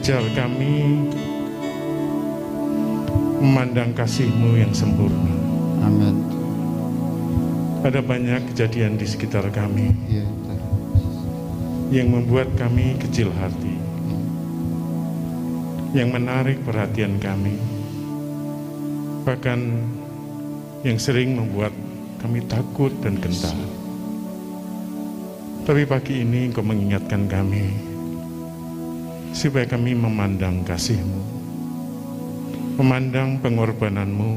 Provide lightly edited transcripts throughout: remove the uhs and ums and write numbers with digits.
ajar kami memandang kasih-Mu yang sempurna. Amin. Ada banyak kejadian di sekitar kami Ya, yang membuat kami kecil hati, yang menarik perhatian kami, bahkan yang sering membuat kami takut dan gentar. Tapi pagi ini Engkau mengingatkan kami supaya kami memandang kasih-Mu, memandang pengorbanan-Mu,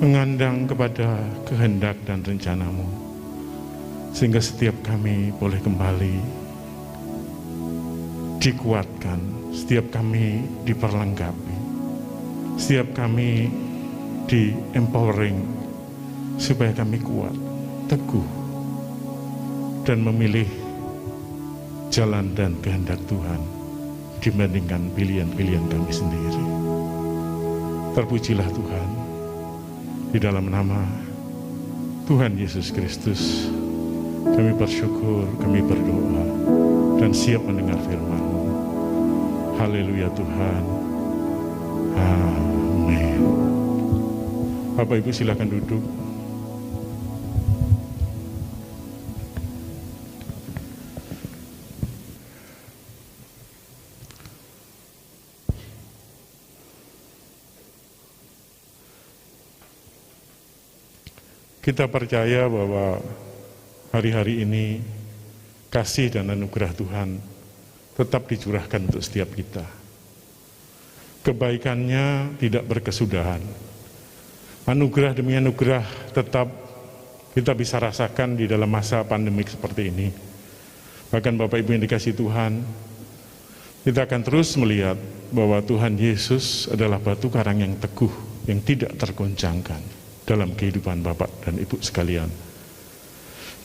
mengandang kepada kehendak dan rencana-Mu, sehingga setiap kami boleh kembali dikuatkan, setiap kami diperlengkapi, setiap kami di empowering, supaya kami kuat, teguh, dan memilih jalan dan kehendak Tuhan dibandingkan pilihan-pilihan kami sendiri. Terpujilah Tuhan, di dalam nama Tuhan Yesus Kristus kami bersyukur, kami berdoa, dan siap mendengar firman-Mu. Haleluya Tuhan. Amin. Bapak Ibu silakan duduk. Kita percaya bahwa hari-hari ini kasih dan anugerah Tuhan tetap dicurahkan untuk setiap kita. Kebaikannya tidak berkesudahan. Anugerah demi anugerah tetap kita bisa rasakan di dalam masa pandemik seperti ini. Bahkan Bapak Ibu yang dikasihi Tuhan, kita akan terus melihat bahwa Tuhan Yesus adalah batu karang yang teguh, yang tidak tergoncangkan dalam kehidupan Bapak dan Ibu sekalian.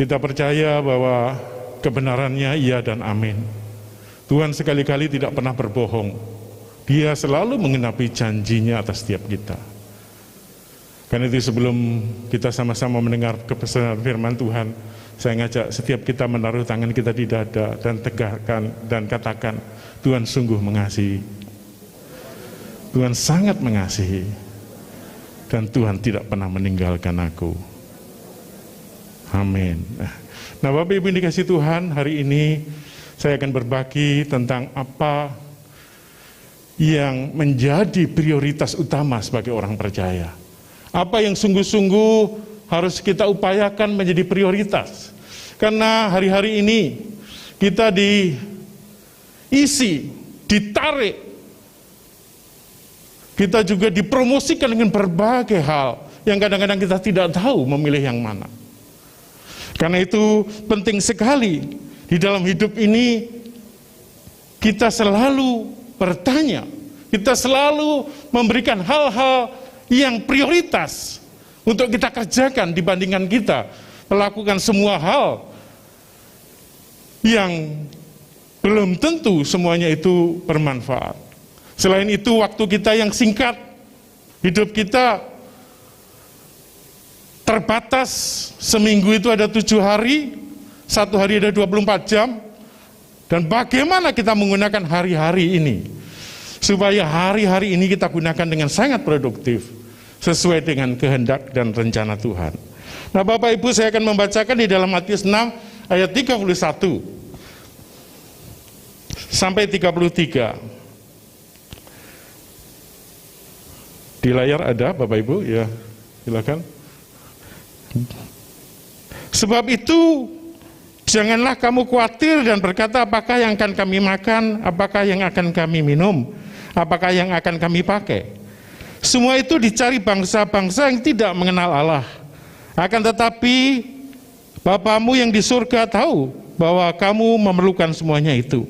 Kita percaya bahwa kebenarannya iya dan amin. Tuhan sekali-kali tidak pernah berbohong. Dia selalu mengenapi janjinya atas setiap kita. Karena itu sebelum kita sama-sama mendengar kebesaran firman Tuhan, saya ngajak setiap kita menaruh tangan kita di dada dan tegakkan dan katakan, Tuhan sungguh mengasihi. Tuhan sangat mengasihi. Dan Tuhan tidak pernah meninggalkan aku. Amin. Nah Bapak Ibu yang dikasihi Tuhan, hari ini saya akan berbagi tentang apa yang menjadi prioritas utama sebagai orang percaya. Apa yang sungguh-sungguh harus kita upayakan menjadi prioritas. Karena hari-hari ini kita diisi, ditarik, kita juga dipromosikan dengan berbagai hal yang kadang-kadang kita tidak tahu memilih yang mana. Karena itu penting sekali di dalam hidup ini kita selalu bertanya, kita selalu memberikan hal-hal yang prioritas untuk kita kerjakan dibandingkan kita melakukan semua hal yang belum tentu semuanya itu bermanfaat. Selain itu waktu kita yang singkat, hidup kita terbatas, seminggu itu ada 7 hari, 1 hari ada 24 jam, dan bagaimana kita menggunakan hari-hari ini, supaya hari-hari ini kita gunakan dengan sangat produktif, sesuai dengan kehendak dan rencana Tuhan. Nah Bapak Ibu, saya akan membacakan di dalam Matius 6 ayat 31 sampai 33. Di layar ada Bapak Ibu, ya silakan. Sebab itu janganlah kamu khawatir dan berkata, apakah yang akan kami makan, apakah yang akan kami minum, apakah yang akan kami pakai. Semua itu dicari bangsa-bangsa yang tidak mengenal Allah. Akan tetapi Bapamu yang di surga tahu bahwa kamu memerlukan semuanya itu.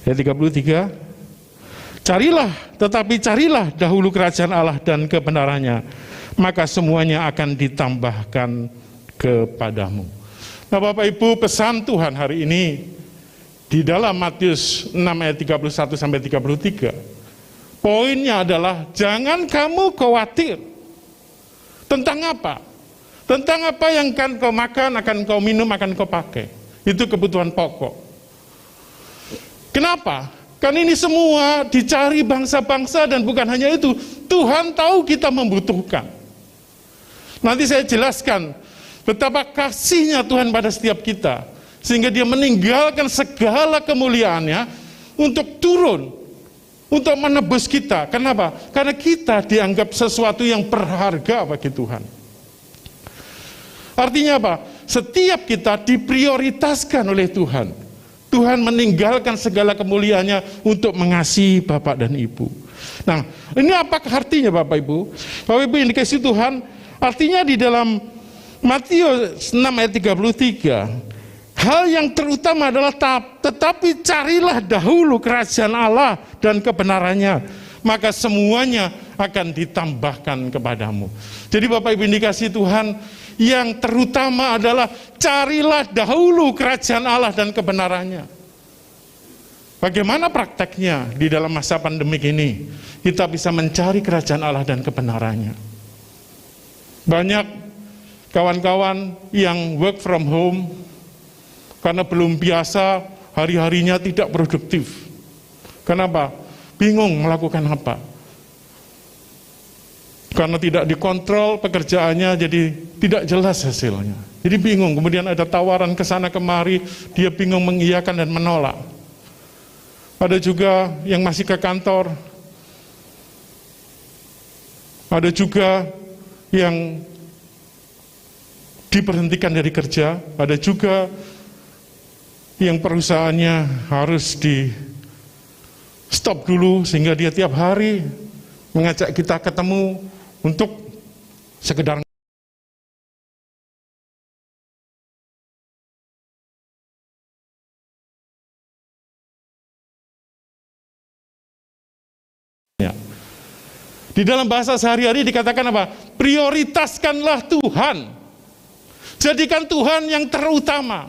Ayat 33. Carilah dahulu kerajaan Allah dan kebenarannya, maka semuanya akan ditambahkan kepadamu. Nah Bapak Ibu, pesan Tuhan hari ini di dalam Matius 6 ayat 31 sampai 33, poinnya adalah jangan kamu khawatir. Tentang apa? Tentang apa yang akan kau makan, akan kau minum, akan kau pakai. Itu kebutuhan pokok. Kenapa? Karena ini semua dicari bangsa-bangsa, dan bukan hanya itu, Tuhan tahu kita membutuhkan. Nanti saya jelaskan betapa kasihnya Tuhan pada setiap kita, sehingga dia meninggalkan segala kemuliaannya untuk turun, untuk menebus kita. Kenapa? Karena kita dianggap sesuatu yang berharga bagi Tuhan. Artinya apa? Setiap kita diprioritaskan oleh Tuhan. Tuhan meninggalkan segala kemuliaannya untuk mengasihi Bapak dan Ibu. Nah, ini apakah artinya Bapak Ibu? Bapak Ibu yang dikasihi Tuhan, artinya di dalam Matius 6 ayat 33, hal yang terutama adalah tetapi carilah dahulu kerajaan Allah dan kebenarannya, maka semuanya akan ditambahkan kepadamu. Jadi Bapak Ibu yang dikasihi Tuhan, yang terutama adalah carilah dahulu kerajaan Allah dan kebenarannya. Bagaimana prakteknya di dalam masa pandemik ini? Kita bisa mencari kerajaan Allah dan kebenarannya. Banyak kawan-kawan yang work from home karena belum biasa, hari-harinya tidak produktif. Kenapa? Bingung melakukan apa? Karena tidak dikontrol pekerjaannya, jadi tidak jelas hasilnya. Jadi bingung, kemudian ada tawaran ke sana kemari, dia bingung mengiyakan dan menolak. Ada juga yang masih ke kantor, ada juga yang diberhentikan dari kerja, ada juga yang perusahaannya harus di stop dulu, sehingga dia tiap hari mengajak kita ketemu untuk sekedar ya. Di dalam bahasa sehari-hari dikatakan apa? Prioritaskanlah Tuhan. Jadikan Tuhan yang terutama.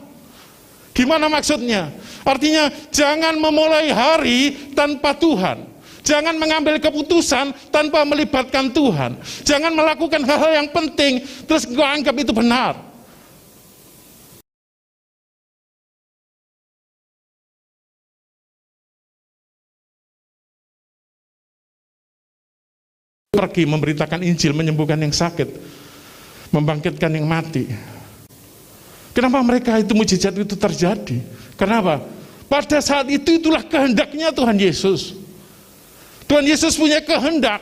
Gimana maksudnya? Artinya jangan memulai hari tanpa Tuhan. Jangan mengambil keputusan tanpa melibatkan Tuhan. Jangan melakukan hal-hal yang penting terus kau anggap itu benar. Pergi memberitakan Injil, menyembuhkan yang sakit, membangkitkan yang mati. Kenapa mereka itu mujizat itu terjadi? Kenapa? Pada saat itu itulah kehendaknya Tuhan Yesus. Tuhan Yesus punya kehendak,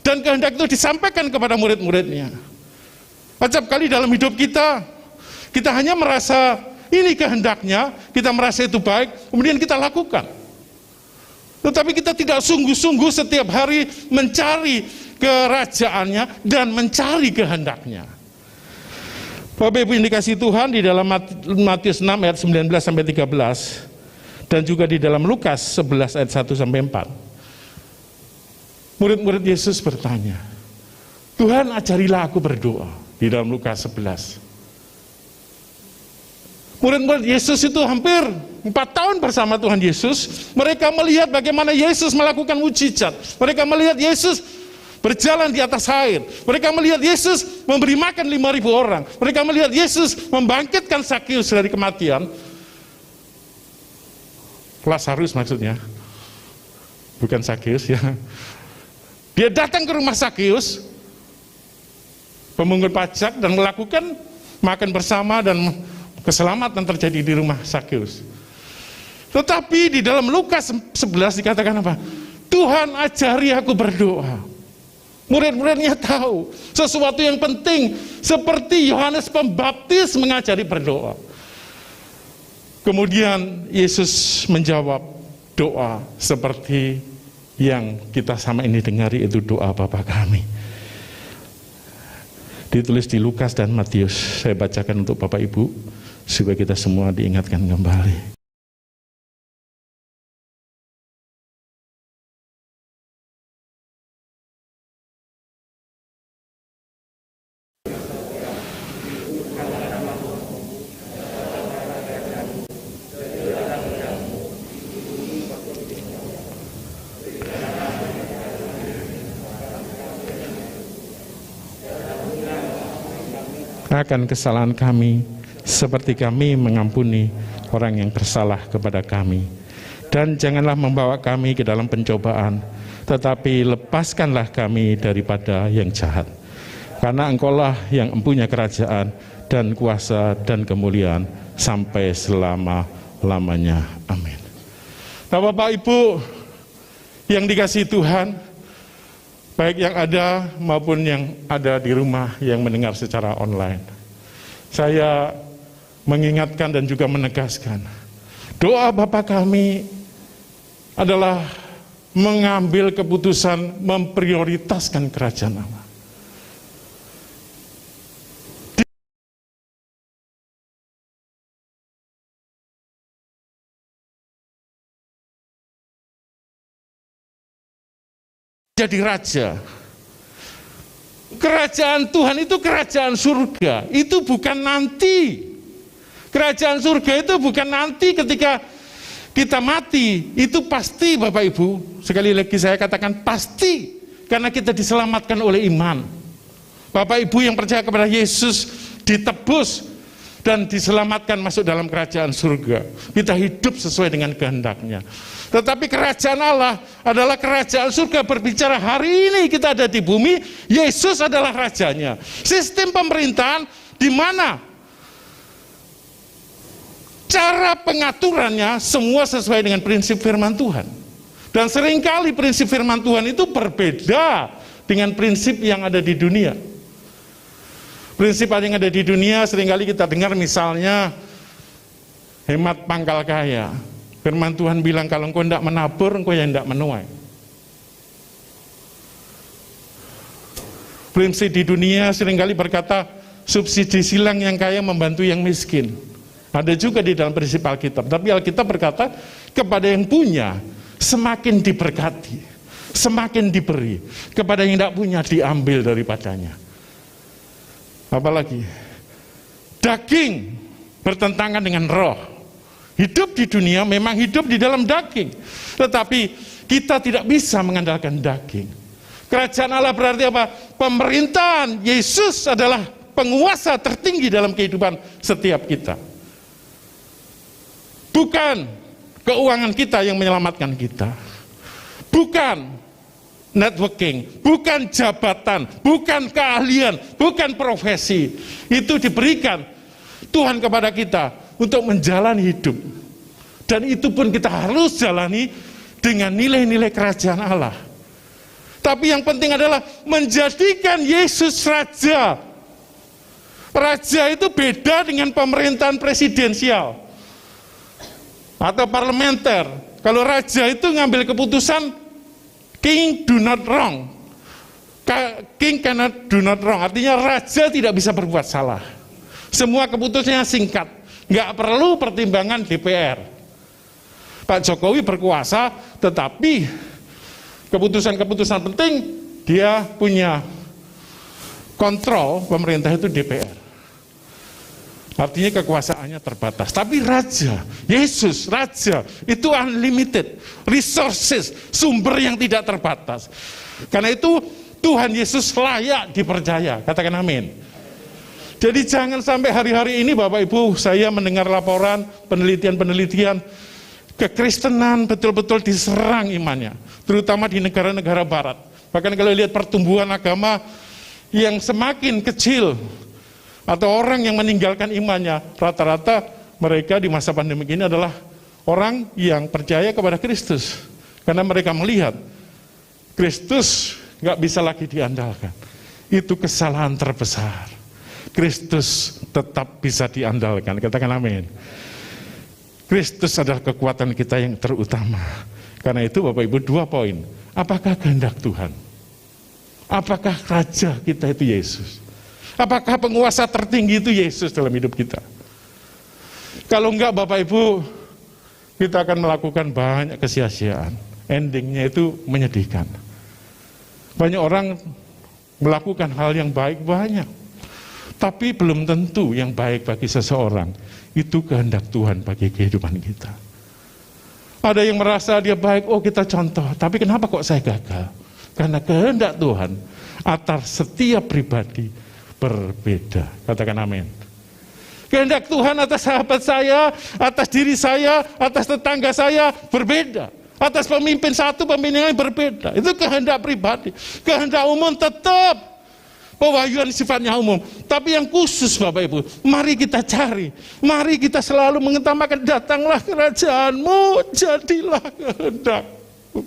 dan kehendak itu disampaikan kepada murid-muridnya. Acap kali dalam hidup kita, kita hanya merasa ini kehendaknya, kita merasa itu baik, kemudian kita lakukan. Tetapi kita tidak sungguh-sungguh setiap hari mencari kerajaannya dan mencari kehendaknya. Bapak Ibu yang dikasihi Tuhan, di dalam Matius 6 ayat 19 sampai 13, dan juga di dalam Lukas 11 ayat 1 sampai 4. Murid-murid Yesus bertanya, Tuhan ajarilah aku berdoa, di dalam Lukas 11. Murid-murid Yesus itu hampir 4 tahun bersama Tuhan Yesus. Mereka melihat bagaimana Yesus melakukan mujizat. Mereka melihat Yesus berjalan di atas air. Mereka melihat Yesus memberi makan 5.000 orang. Mereka melihat Yesus membangkitkan Sakeus dari kematian. Lazarus maksudnya, bukan Sakeus ya. Dia datang ke rumah Sakeus, pemungut pajak, dan melakukan makan bersama, dan keselamatan terjadi di rumah Sakeus. Tetapi di dalam Lukas 11 dikatakan apa? Tuhan ajari aku berdoa. Murid-muridnya tahu sesuatu yang penting, seperti Yohanes Pembaptis mengajari berdoa. Kemudian Yesus menjawab doa seperti yang kita sama ini dengari, itu doa Bapa kami. Ditulis di Lukas dan Matius. Saya bacakan untuk Bapak Ibu supaya kita semua diingatkan kembali. Akan kesalahan kami, seperti kami mengampuni orang yang bersalah kepada kami. Dan janganlah membawa kami ke dalam pencobaan, tetapi lepaskanlah kami daripada yang jahat. Karena Engkaulah yang empunya kerajaan dan kuasa dan kemuliaan sampai selama-lamanya. Amin. Nah, Bapak Ibu yang dikasihi Tuhan, baik yang ada maupun yang ada di rumah yang mendengar secara online, saya mengingatkan dan juga menegaskan, doa Bapa kami adalah mengambil keputusan memprioritaskan kerajaan Allah. Jadi raja. Kerajaan Tuhan itu kerajaan surga, itu bukan nanti. Kerajaan surga itu bukan nanti ketika kita mati, itu pasti Bapak Ibu. Sekali lagi saya katakan pasti, karena kita diselamatkan oleh iman. Bapak Ibu yang percaya kepada Yesus ditebus dan diselamatkan masuk dalam kerajaan surga. Kita hidup sesuai dengan kehendaknya. Tetapi kerajaan Allah adalah kerajaan surga, berbicara hari ini kita ada di bumi, Yesus adalah rajanya. Sistem pemerintahan di mana cara pengaturannya semua sesuai dengan prinsip firman Tuhan. Dan seringkali prinsip firman Tuhan itu berbeda dengan prinsip yang ada di dunia. Prinsip yang ada di dunia seringkali kita dengar misalnya hemat pangkal kaya. Firman Tuhan bilang kalau engkau tidak menabur, engkau yang tidak menuai. Prinsip di dunia seringkali berkata subsidi silang yang kaya membantu yang miskin. Ada juga di dalam prinsip Alkitab. Tapi Alkitab berkata kepada yang punya semakin diberkati, semakin diberi. Kepada yang tidak punya diambil daripadanya. Apalagi daging bertentangan dengan roh. Hidup di dunia memang hidup di dalam daging, tetapi kita tidak bisa mengandalkan daging. Kerajaan Allah berarti apa? Pemerintahan Yesus adalah penguasa tertinggi dalam kehidupan setiap kita. Bukan keuangan kita yang menyelamatkan kita. Bukan networking, bukan jabatan, bukan keahlian, bukan profesi. Itu diberikan Tuhan kepada kita untuk menjalani hidup. Dan itu pun kita harus jalani dengan nilai-nilai kerajaan Allah. Tapi yang penting adalah menjadikan Yesus raja. Raja itu beda dengan pemerintahan presidensial atau parlementer. Kalau raja itu ngambil keputusan king do not wrong. King cannot do not wrong. Artinya raja tidak bisa berbuat salah. Semua keputusannya singkat. Nggak perlu pertimbangan DPR. Pak Jokowi berkuasa, tetapi keputusan-keputusan penting dia punya kontrol pemerintah itu DPR. Artinya kekuasaannya terbatas. Tapi raja, Yesus, raja, itu unlimited resources, sumber yang tidak terbatas. Karena itu Tuhan Yesus layak dipercaya. Katakan amin. Jadi jangan sampai hari-hari ini Bapak Ibu saya mendengar laporan penelitian-penelitian kekristenan betul-betul diserang imannya, terutama di negara-negara barat. Bahkan kalau lihat pertumbuhan agama yang semakin kecil atau orang yang meninggalkan imannya, rata-rata mereka di masa pandemi ini adalah orang yang percaya kepada Kristus. Karena mereka melihat Kristus nggak bisa lagi diandalkan. Itu kesalahan terbesar. Kristus tetap bisa diandalkan. Katakan amin. Kristus adalah kekuatan kita yang terutama. Karena itu Bapak Ibu 2 poin. Apakah kehendak Tuhan? Apakah raja kita itu Yesus? Apakah penguasa tertinggi itu Yesus dalam hidup kita? Kalau enggak Bapak Ibu, kita akan melakukan banyak kesia-siaan. Endingnya itu menyedihkan. Banyak orang melakukan hal yang baik banyak. Tapi belum tentu yang baik bagi seseorang itu kehendak Tuhan bagi kehidupan kita. Ada yang merasa dia baik, oh kita contoh, tapi kenapa kok saya gagal? Karena kehendak Tuhan atas setiap pribadi berbeda. Katakan amin. Kehendak Tuhan atas sahabat saya, atas diri saya, atas tetangga saya berbeda. Atas pemimpin satu, pemimpin yang berbeda. Itu kehendak pribadi. Kehendak umum tetap pewahyuan sifatnya umum. Tapi yang khusus Bapak Ibu, mari kita cari. Mari kita selalu mengutamakan, datanglah kerajaanmu, jadilah kehendakmu.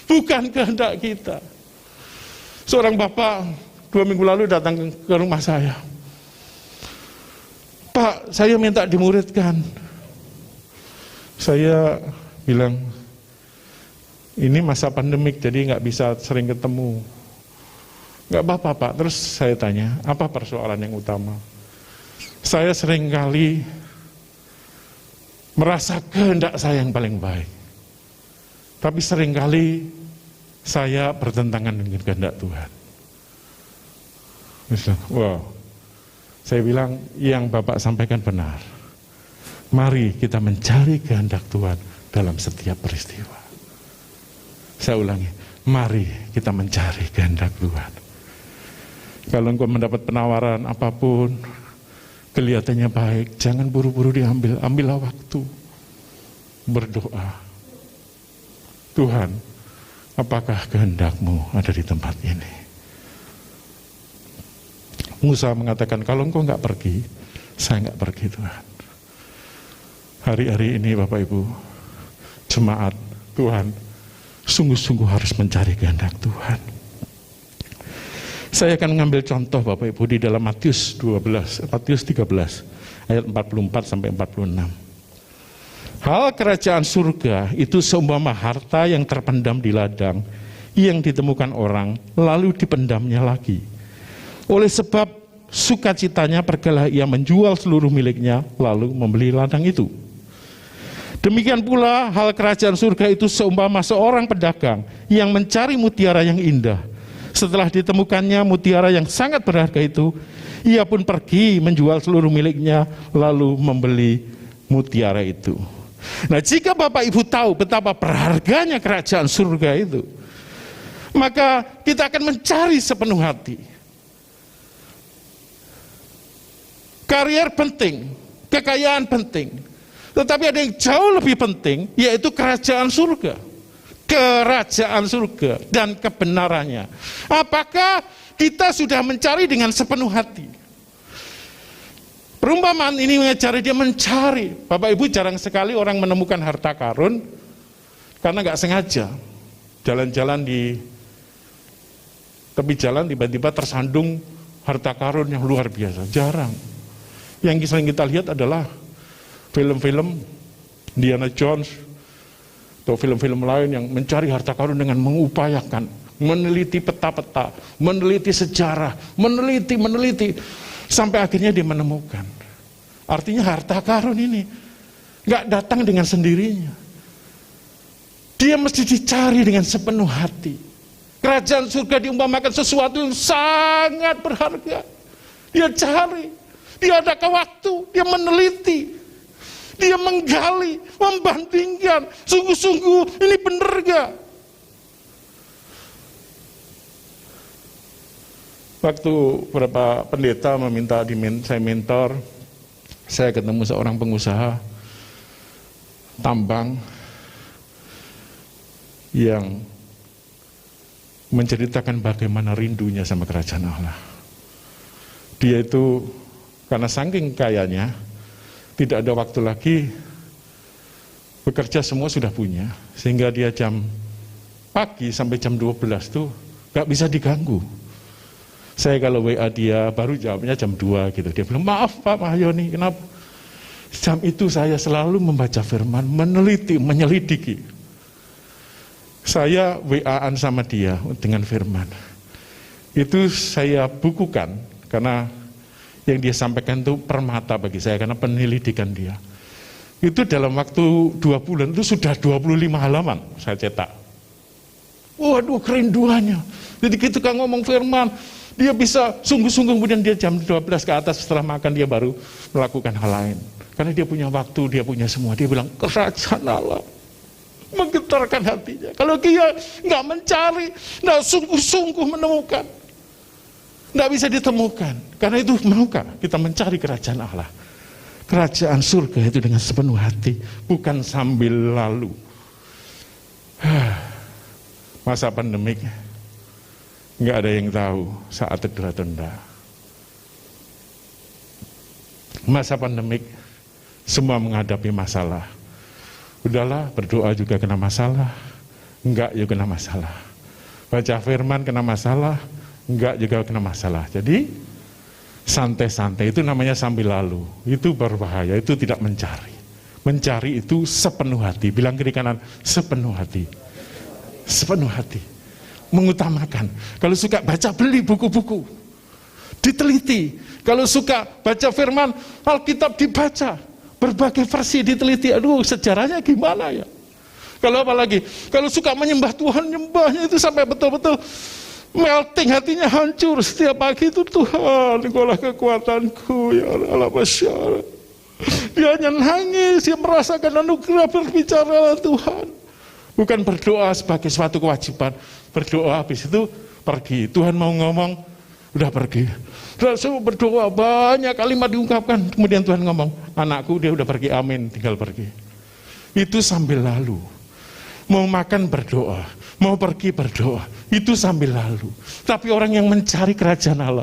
Bukan kehendak kita. Seorang bapak 2 minggu lalu datang ke rumah saya. Pak, saya minta dimuridkan. Saya bilang, ini masa pandemik jadi nggak bisa sering ketemu. Nggak apa-apa Pak. Terus saya tanya, apa persoalan yang utama? Saya sering kali merasa kehendak saya yang paling baik. Tapi sering kali saya bertentangan dengan kehendak Tuhan. Wow. Saya bilang, yang Bapak sampaikan benar. Mari kita mencari kehendak Tuhan dalam setiap peristiwa. Saya ulangi, mari kita mencari kehendak Tuhan. Kalau engkau mendapat penawaran apapun, kelihatannya baik, jangan buru-buru diambil, ambillah waktu. Berdoa. Tuhan, apakah kehendak-Mu ada di tempat ini? Musa mengatakan, kalau engkau nggak pergi, saya nggak pergi Tuhan. Hari-hari ini Bapak Ibu, jemaat Tuhan, sungguh-sungguh harus mencari kehendak Tuhan. Saya akan mengambil contoh Bapak Ibu di dalam Matius 13 ayat 44 sampai 46. Hal kerajaan surga itu seumpama harta yang terpendam di ladang yang ditemukan orang lalu dipendamnya lagi. Oleh sebab sukacitanya pergilah ia menjual seluruh miliknya lalu membeli ladang itu. Demikian pula hal kerajaan surga itu seumpama seorang pedagang yang mencari mutiara yang indah. Setelah ditemukannya mutiara yang sangat berharga itu, ia pun pergi menjual seluruh miliknya lalu membeli mutiara itu. Nah, jika Bapak Ibu tahu betapa berharganya kerajaan surga itu, maka kita akan mencari sepenuh hati. Karier penting, kekayaan penting, tetapi ada yang jauh lebih penting, yaitu kerajaan surga. Kerajaan surga dan kebenarannya. Apakah kita sudah mencari dengan sepenuh hati? Perumpamaan ini mengajari dia mencari. Bapak Ibu, jarang sekali orang menemukan harta karun karena nggak sengaja. Jalan-jalan di tepi jalan tiba-tiba tersandung harta karun yang luar biasa. Jarang. Yang sering kita lihat adalah film-film Indiana Jones atau film-film lain yang mencari harta karun dengan mengupayakan, meneliti peta-peta, meneliti sejarah, meneliti, sampai akhirnya dia menemukan. Artinya harta karun ini nggak datang dengan sendirinya. Dia mesti dicari dengan sepenuh hati. Kerajaan surga diumpamakan sesuatu yang sangat berharga. Dia cari. Dia ada waktu, dia meneliti, dia menggali, membandingkan, sungguh-sungguh ini benar gak? Waktu beberapa pendeta meminta saya mentor, saya ketemu seorang pengusaha tambang yang menceritakan bagaimana rindunya sama kerajaan Allah. Dia itu karena saking kayanya, tidak ada waktu lagi, bekerja semua sudah punya, sehingga dia jam pagi sampai jam 12 tuh gak bisa diganggu. Saya kalau WA dia, baru jawabnya jam 2 gitu. Dia bilang, maaf Pak Mahyoni, kenapa? Jam itu saya selalu membaca firman, meneliti, menyelidiki. Saya WA-an sama dia dengan firman. Itu saya bukukan, karena yang dia sampaikan itu permata bagi saya karena penyelidikan dia. Itu dalam waktu 2 bulan itu sudah 25 halaman saya cetak. Waduh, kerinduannya. Jadi ketika ngomong firman, dia bisa sungguh-sungguh, kemudian dia jam 12 ke atas setelah makan dia baru melakukan hal lain. Karena dia punya waktu, dia punya semua. Dia bilang kerajaan Allah menggetarkan hatinya. Kalau dia nggak mencari, nggak sungguh-sungguh menemukan, nggak bisa ditemukan. Karena itu maukah kita mencari kerajaan Allah kerajaan surga itu dengan sepenuh hati, bukan sambil lalu. Masa pandemik, nggak ada yang tahu saat teduh atau enggak. Masa pandemik, semua menghadapi masalah. Udahlah, berdoa juga kena masalah, enggak juga kena masalah. Baca firman kena masalah, enggak juga kena masalah. Jadi santai-santai itu namanya sambil lalu. Itu berbahaya, itu tidak mencari. Mencari itu sepenuh hati. Bilang kiri kanan, sepenuh hati. Sepenuh hati. Mengutamakan. Kalau suka baca, beli buku-buku. Diteliti. Kalau suka baca firman, Alkitab dibaca. Berbagai versi diteliti. Aduh, sejarahnya gimana ya? Kalau apalagi, kalau suka menyembah Tuhan, nyembahnya itu sampai betul-betul melting, hatinya hancur. Setiap pagi itu, Tuhan, Engkaulah kekuatanku, ya Allah, masyarakat. Dia hanya nangis, dia merasakan anugerah, berbicara Tuhan. Bukan berdoa sebagai suatu kewajiban. Berdoa habis itu pergi. Tuhan mau ngomong, udah pergi. Langsung berdoa, banyak kalimat diungkapkan. Kemudian Tuhan ngomong, anakku dia udah pergi, amin, tinggal pergi. Itu sambil lalu. Mau makan berdoa, mau pergi berdoa. Itu sambil lalu. Tapi orang yang mencari kerajaan Allah,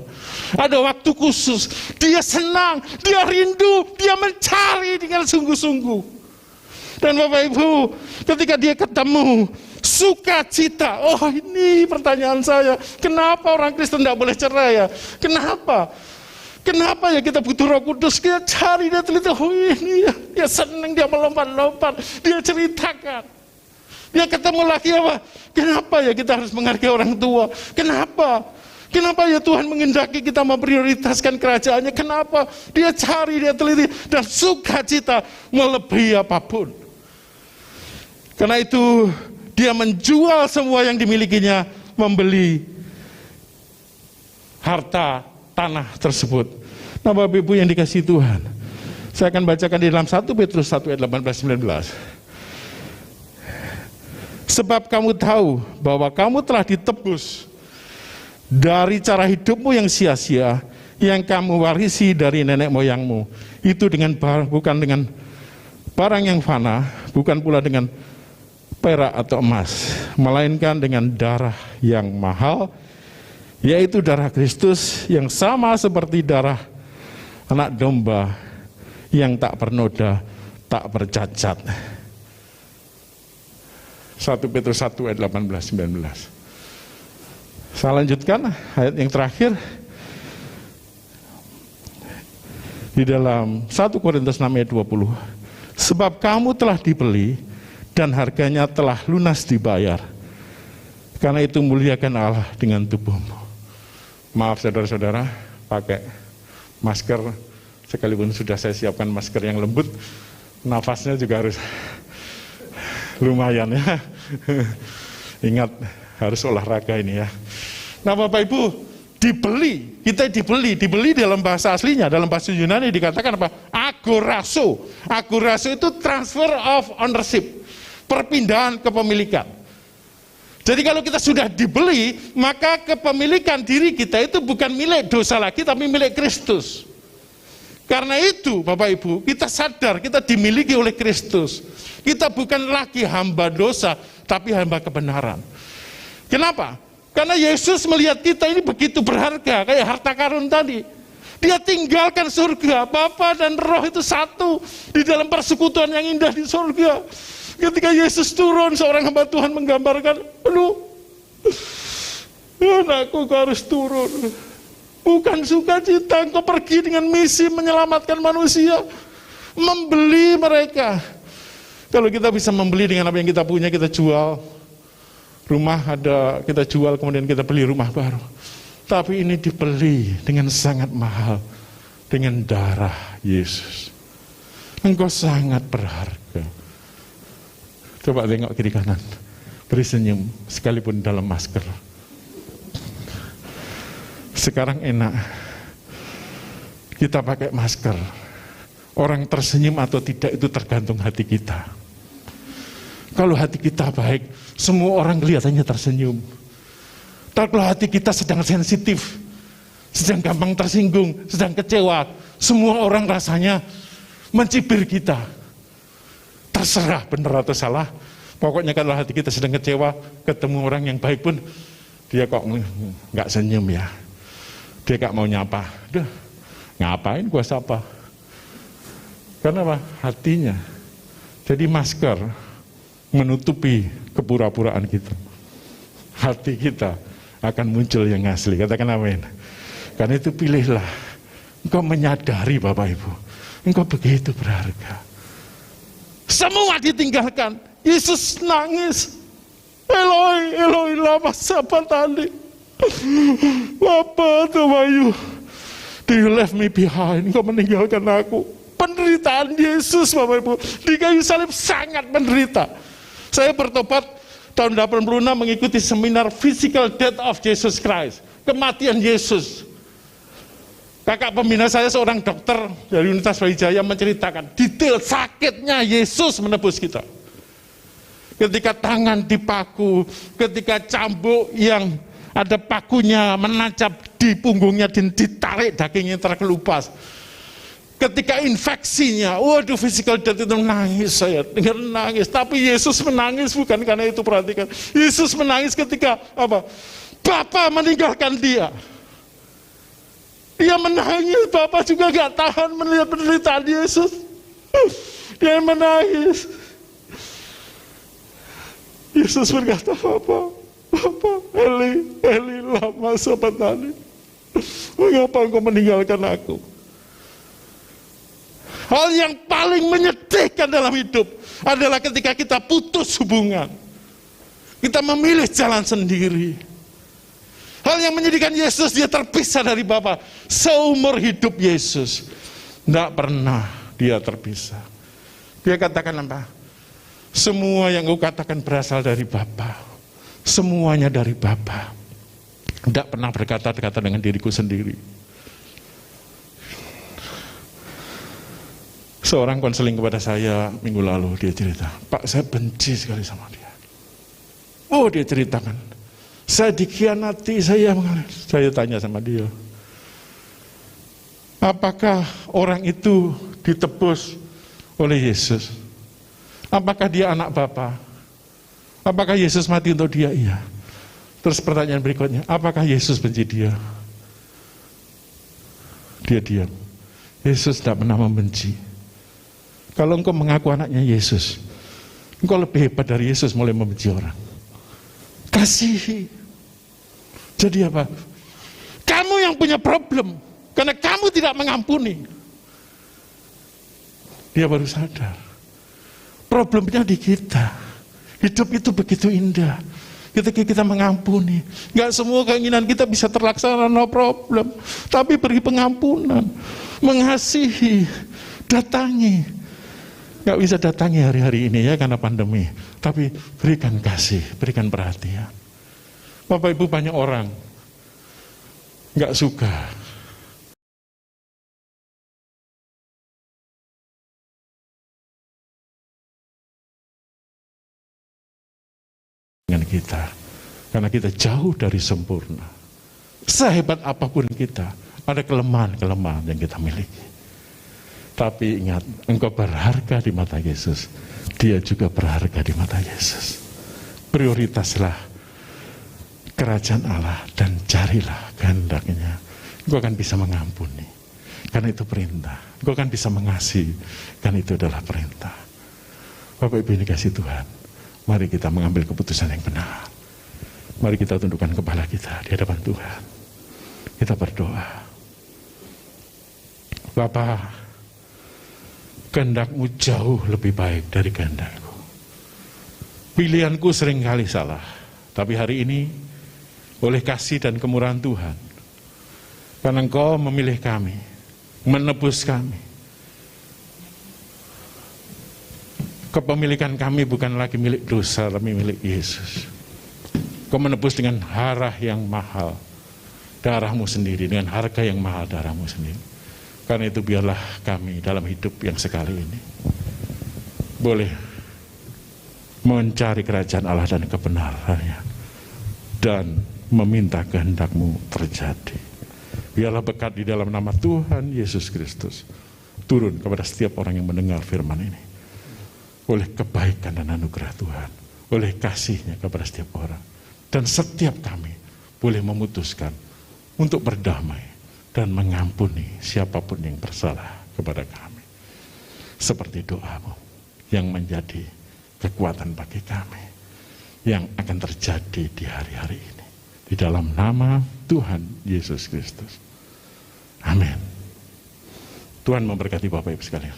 ada waktu khusus. Dia senang, dia rindu, dia mencari dengan sungguh-sungguh. Dan Bapak Ibu, ketika dia ketemu, sukacita. Oh, ini pertanyaan saya. Kenapa orang Kristen tidak boleh cerai ya? Kenapa? Kenapa ya kita butuh Roh Kudus? Dia cari, dia teliti. Oh, ini ya. Dia senang, dia melompat-lompat. Dia ceritakan. Dia ketemu lagi apa? Kenapa ya kita harus menghargai orang tua? Kenapa? Kenapa ya Tuhan mengendaki kita memprioritaskan kerajaannya? Kenapa? Dia cari, dia teliti. Dan sukacita melebihi apapun. Karena itu dia menjual semua yang dimilikinya, membeli harta tanah tersebut. Nah, Bapak Ibu yang dikasihi Tuhan, saya akan bacakan di dalam 1 Petrus 1 ayat 18-19. Sebab kamu tahu bahwa kamu telah ditebus dari cara hidupmu yang sia-sia, yang kamu warisi dari nenek moyangmu. Itu bukan dengan barang yang fana, bukan pula dengan perak atau emas, melainkan dengan darah yang mahal, yaitu darah Kristus yang sama seperti darah anak domba yang tak bernoda, tak bercacat. 1 Petrus 1 ayat 18-19. Saya lanjutkan ayat yang terakhir di dalam 1 Korintus 6 ayat 20. Sebab kamu telah dibeli dan harganya telah lunas dibayar. Karena itu muliakan Allah dengan tubuhmu. Maaf saudara-saudara, pakai masker, sekalipun sudah saya siapkan masker yang lembut, nafasnya juga harus lumayan ya. Ingat, harus olahraga ini ya. Nah Bapak Ibu, dibeli, kita dibeli dalam bahasa aslinya, dalam bahasa Yunani dikatakan apa? Agorazo. Agorazo itu transfer of ownership. Perpindahan kepemilikan. Jadi kalau kita sudah dibeli, maka kepemilikan diri kita itu bukan milik dosa lagi, tapi milik Kristus. Karena itu Bapak Ibu, kita sadar kita dimiliki oleh Kristus. Kita bukan lagi hamba dosa, tapi hamba kebenaran. Kenapa? Karena Yesus melihat kita ini begitu berharga, kayak harta karun tadi. Dia tinggalkan surga, Bapa dan Roh itu satu di dalam persekutuan yang indah di surga. Ketika Yesus turun, seorang hamba Tuhan menggambarkan, aduh, anakku kau harus turun. Bukan sukacita, engkau pergi dengan misi menyelamatkan manusia, membeli mereka. Kalau kita bisa membeli dengan apa yang kita punya, kita jual. Rumah ada, kita jual, kemudian kita beli rumah baru. Tapi ini dibeli dengan sangat mahal, dengan darah Yesus. Engkau sangat berharga. Coba tengok kiri kanan, beri senyum sekalipun dalam masker. Sekarang enak, kita pakai masker. Orang tersenyum atau tidak itu tergantung hati kita. Kalau hati kita baik, semua orang kelihatannya tersenyum. Tapi kalau hati kita sedang sensitif, sedang gampang tersinggung, sedang kecewa, semua orang rasanya mencibir kita. Terserah benar atau salah. Pokoknya kalau hati kita sedang kecewa, ketemu orang yang baik pun, dia kok nggak senyum ya. Dia nggak mau nyapa. Duh, ngapain gua sapa? Karena apa? Hatinya. Jadi masker menutupi kepura-puraan kita. Hati kita akan muncul yang asli. Katakan amin. Karena itu pilihlah. Engkau menyadari Bapak Ibu. Engkau begitu berharga. Semua ditinggalkan. Yesus nangis. Eloi, Eloi, lama sabachthani. Bapa Tuhan, do you left me behind? Engkau meninggalkan aku. Penderitaan Yesus Bapak Ibu di kayu salib sangat menderita. Saya bertobat tahun 86 mengikuti seminar Physical Death of Jesus Christ. Kematian Yesus. Kakak pembina saya seorang dokter dari Universitas Brawijaya menceritakan detail sakitnya Yesus menebus kita. Ketika tangan dipaku, ketika cambuk yang ada pakunya menancap di punggungnya dan ditarik dagingnya terkelupas. Ketika infeksinya, waduh physical death itu nangis saya, dengar nangis. Tapi Yesus menangis bukan karena itu, perhatikan. Yesus menangis ketika apa? Bapa meninggalkan dia. Dia menangis, Bapa juga gak tahan melihat penderitaan Yesus. Dia menangis. Yesus berkata, Bapa, Eli, Eli, lama sabachthani. Mengapa engkau meninggalkan aku? Hal yang paling menyedihkan dalam hidup adalah ketika kita putus hubungan. Kita memilih jalan sendiri. Hal yang menyedihkan Yesus, dia terpisah dari Bapa. Seumur hidup Yesus, tidak pernah dia terpisah. Dia katakan apa? Semua yang kau katakan berasal dari Bapa. Semuanya dari Bapa. Tidak pernah berkata-kata dengan diriku sendiri. Seorang konseling kepada saya minggu lalu, dia cerita, Pak, saya benci sekali sama dia. Oh, dia ceritakan, saya dikhianati, saya tanya sama dia, apakah orang itu ditebus oleh Yesus? Apakah dia anak Bapa? Apakah Yesus mati untuk dia? Iya. Terus pertanyaan berikutnya, apakah Yesus benci dia? Dia diam. Yesus tidak pernah membenci. Kalau engkau mengaku anaknya Yesus, engkau lebih hebat dari Yesus mulai membenci orang. Kasihi. Jadi apa? Kamu yang punya problem, karena kamu tidak mengampuni. Dia baru sadar. Problemnya di kita. Hidup itu begitu indah. Ketika kita mengampuni. Gak semua keinginan kita bisa terlaksana, no problem. Tapi beri pengampunan. Mengasihi. Datangi. Gak bisa datangi hari-hari ini ya karena pandemi. Tapi berikan kasih, berikan perhatian. Bapak Ibu, banyak orang gak suka dengan kita. Karena kita jauh dari sempurna. Sehebat apapun kita, ada kelemahan-kelemahan yang kita miliki. Tapi ingat, engkau berharga di mata Yesus. Dia juga berharga di mata Yesus. Prioritaslah kerajaan Allah dan carilah kehendaknya. Engkau akan bisa mengampuni. Karena itu perintah. Engkau akan bisa mengasihi. Karena itu adalah perintah. Bapak Ibu yang dikasihi Tuhan, mari kita mengambil keputusan yang benar. Mari kita tundukkan kepala kita di hadapan Tuhan. Kita berdoa. Bapa, kehendak-Mu jauh lebih baik dari kehendak-Ku. Pilihanku seringkali salah, tapi hari ini oleh kasih dan kemurahan Tuhan, karena Engkau memilih kami, menebus kami. Kepemilikan kami bukan lagi milik dosa, tapi milik Yesus. Engkau menebus dengan darah yang mahal, darah-Mu sendiri, dengan harga yang mahal, darah-Mu sendiri. Karena itu biarlah kami dalam hidup yang sekali ini boleh mencari kerajaan Allah dan kebenarannya dan meminta kehendak-Mu terjadi. Biarlah berkat di dalam nama Tuhan Yesus Kristus. turun kepada setiap orang yang mendengar firman ini. Oleh kebaikan dan anugerah Tuhan, oleh kasih-Nya kepada setiap orang. Dan setiap kami boleh memutuskan untuk berdamai dan mengampuni siapapun yang bersalah kepada kami. Seperti doamu yang menjadi kekuatan bagi kami, yang akan terjadi di hari-hari ini. Di dalam nama Tuhan Yesus Kristus. Amin. Tuhan memberkati Bapak Ibu sekalian.